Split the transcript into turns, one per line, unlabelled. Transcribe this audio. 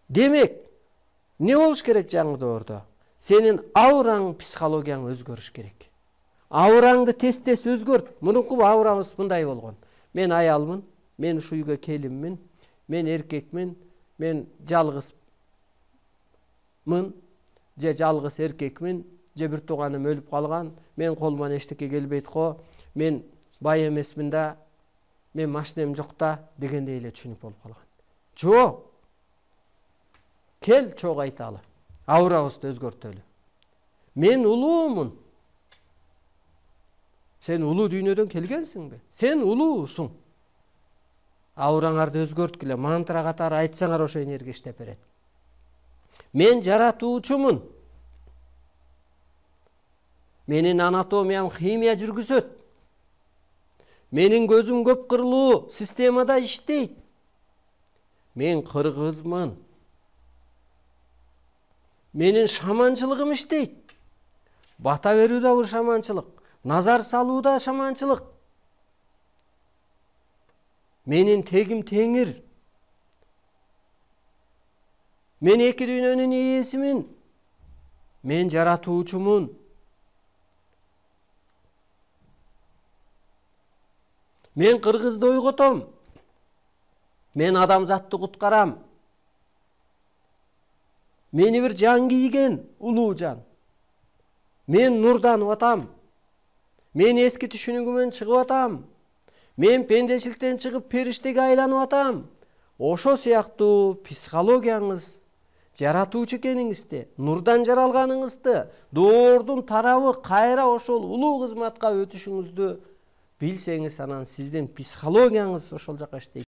Демек, не болуш керек жаңы доордо? Сенин аураң, психологияң өзгөрүш керек. Аураңды тез-тез өзгөрт. Мурунку аурабыз мындай болгон. Мен аялмын, мен ушу үйгө келинмин, мен эркекмин, мен жалгызмын, же жалгыз эркекмин, же бир тууганым өлүп калган, мен колуман эчтеке келбейт го, мен бай эмесмин да, мен машинем жок да дегендей эле түшүнүк болуп калган. Жок. Кел чогуу айталы. Аурабызды өзгөртөлү. Мен улуумун. Сен улуу дүйнөдөн келгенсиңби? Сен улуусуң. Аураңарды өзгөрткүлө, мантра катары айтсаңар ошо энергия иштеп берет. Мен жаратуучумун. Менин анатомиям химия жүргүзөт. Менин көзүм көп кырлуу системада иштейт. Мен кыргызмын. Менин шаманчылыгым иштейт. Бата берүү да бул шаманчылык, назар салуу да шаманчылык. Менин тегим теңир. Мен эки дүйнөнүн ээсимин. Мен жаратуучумун. Мен кыргызды ойготом. Мен адамзатты куткарам. Мени бир жан кийген улуу жан. Мен нурданып атам. Мен эски түшүнүгүмөн чыгып атам. Мен пендечиликтен чыгып периштеге айланып атам. Ошо сыяктуу психологияңыз, жаратуучу экениңизди, нурдан жаралганыңызды, доордун тарабы кайра ошол улуу кызматка өтүшүңүздү билсеңиз, анан сиздин психологияңыз ошол жака иштейт.